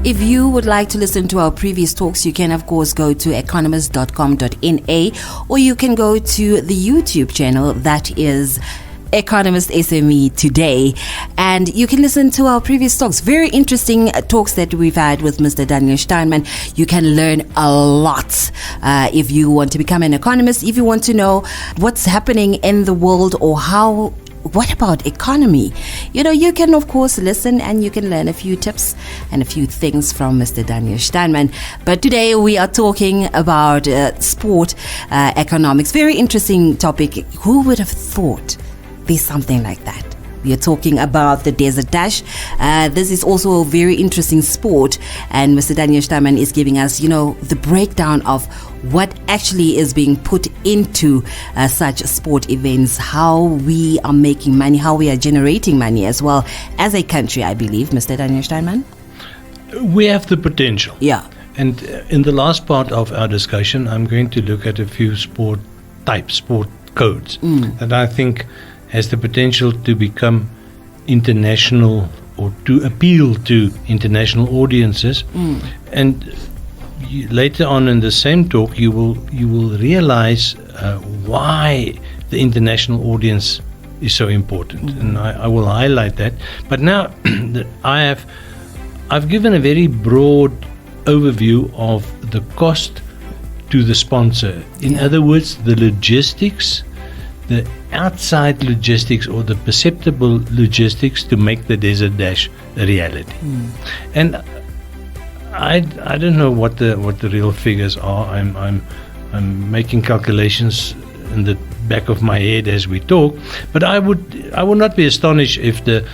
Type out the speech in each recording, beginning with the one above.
If you would like to listen to our previous talks, you can of course go to economist.com.na, or you can go to the YouTube channel that is Economist SME Today, and you can listen to our previous talks. Very interesting talks that we've had with Mr. Daniel Steinman. You can learn a lot if you want to become an economist, if you want to know what's happening in the world, or what about economy? You can of course listen and you can learn a few tips and a few things from Mr. Daniel Steinman. But today we are talking about sport economics. Very interesting topic. Who would have thought there's something like that? We are talking about the Desert Dash. This is also a very interesting sport, and Mr. Daniel Steinman is giving us, the breakdown of what actually is being put into such sport events, how we are making money, how we are generating money as well as a country, I believe, Mr. Daniel Steinman. We have the potential. Yeah. And in the last part of our discussion, I'm going to look at a few sport types, sport codes that I think has the potential to become international or to appeal to international audiences. And later on in the same talk, you will realize why the international audience is so important, and I will highlight that. But now I've given a very broad overview of the cost to the sponsor. In other words, the logistics, the outside logistics or the perceptible logistics to make the Desert Dash a reality. And I don't know what the real figures are. I'm making calculations in the back of my head as we talk, but I would not be astonished if the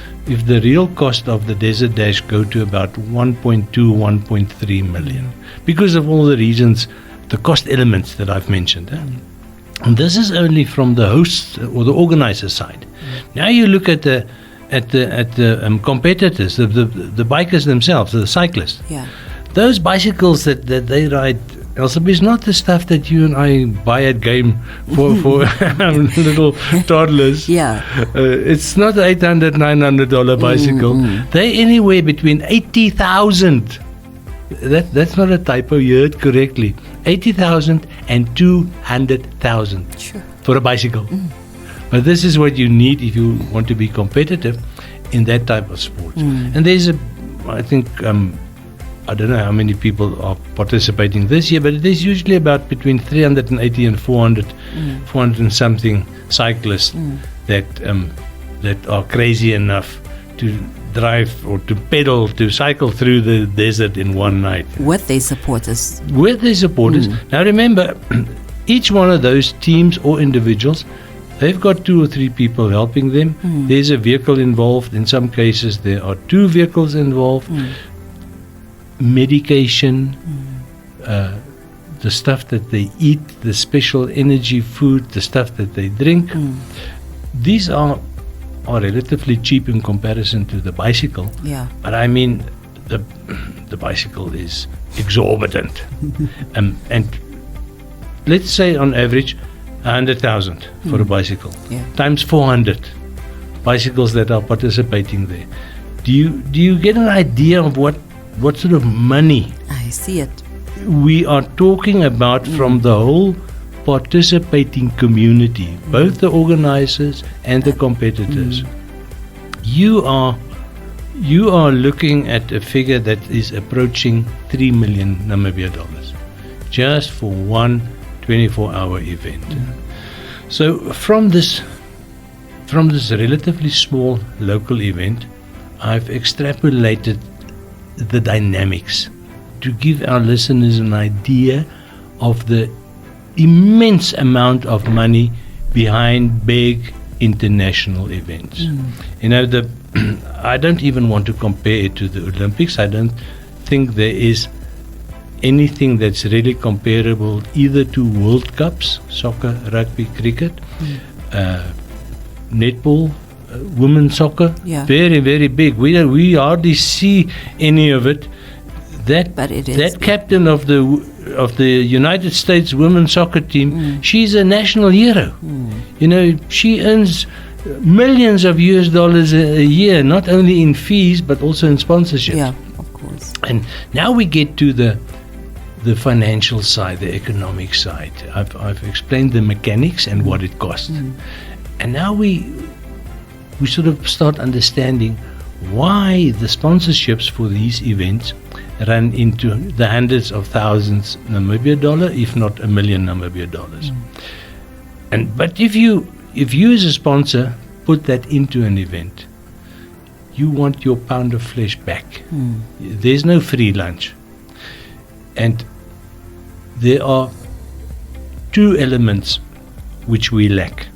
real cost of the Desert Dash go to about 1.3 million because of all the reasons, the cost elements that I've mentioned. And this is only from the hosts or the organizer side. Now you look at the competitors, the bikers themselves, the cyclists. Yeah. Those bicycles that they ride, Elsa, is not the stuff that you and I buy at Game for little toddlers. Yeah. It's not an $800, $900 bicycle. They're anywhere between 80,000. That's not a typo, you heard correctly. 80,000 and 200,000 for a bicycle. But this is what you need if you want to be competitive in that type of sport. And there's I think, I don't know how many people are participating this year, but there's usually about between 380 and 400 and something cyclists that are crazy enough to drive or to pedal, to cycle through the desert in one night. With their supporters. Now remember, each one of those teams or individuals, they've got 2 or 3 people helping them. There's a vehicle involved. In some cases, there are 2 vehicles involved. Medication, the stuff that they eat, the special energy food, the stuff that they drink. These are relatively cheap in comparison to the bicycle. Yeah. But I mean, the bicycle is exorbitant. And let's say on average 100,000 for a bicycle, times 400 bicycles that are participating there. Do you get an idea of what sort of money I see it we are talking about from the whole participating community, both the organizers and the competitors? You are looking at a figure that is approaching 3 million Namibia dollars just for one 24-hour event. So from this relatively small local event, I've extrapolated the dynamics to give our listeners an idea of the immense amount of money behind big international events. I don't even want to compare it to the Olympics. I don't think there is anything that's really comparable either to World Cups, soccer, rugby, cricket, netball, women's soccer, very, very big. We hardly see any of it. That captain of the United States women's soccer team, she's a national hero. She earns millions of US dollars a year, not only in fees but also in sponsorship. Yeah, of course. Yes. And now we get to the financial side, the economic side. I've explained the mechanics and what it costs. And now we sort of start understanding why the sponsorships for these events run into the hundreds of thousands Namibia dollar, if not $1 million Namibia dollars. But if you as a sponsor put that into an event, you want your pound of flesh back. There's no free lunch. And there are two elements which we lack.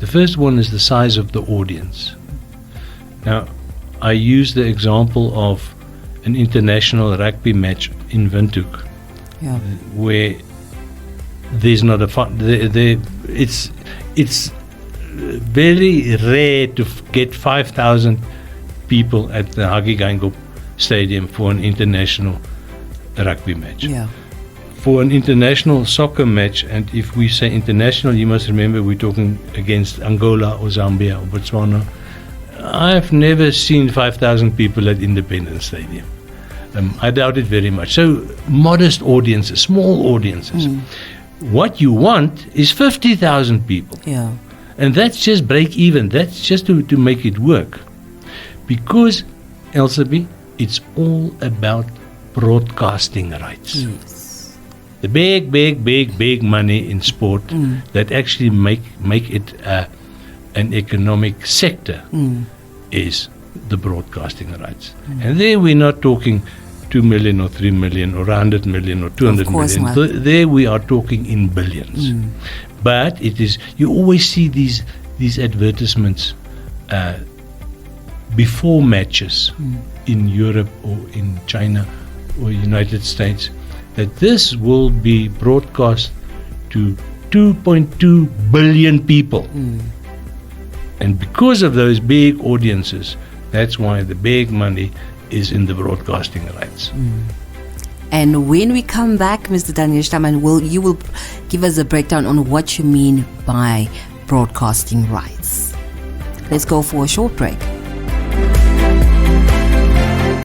The first one is the size of the audience. Now, I use the example of an international rugby match in Windhoek, where there's not a fun. It's very rare to get 5,000 people at the Hage Geingob Stadium for an international rugby match. Yeah. For an international soccer match, and if we say international, you must remember we're talking against Angola or Zambia or Botswana. I've never seen 5,000 people at Independence Stadium. I doubt it very much. So modest audiences, small audiences. What you want is 50,000 people. Yeah. And that's just break even. That's just to make it work. Because, Elsaby, it's all about broadcasting rights. Yes. The big money in sport that actually make it an economic sector is the broadcasting rights. And there we're not talking 2 million or 3 million or 100 million or 200 million. Not. There we are talking in billions. But it is, you always see these advertisements before matches in Europe or in China or United States, that this will be broadcast to 2.2 billion people. And because of those big audiences, that's why the big money is in the broadcasting rights. And when we come back, Mr. Daniel Stamann, you will give us a breakdown on what you mean by broadcasting rights. Let's go for a short break.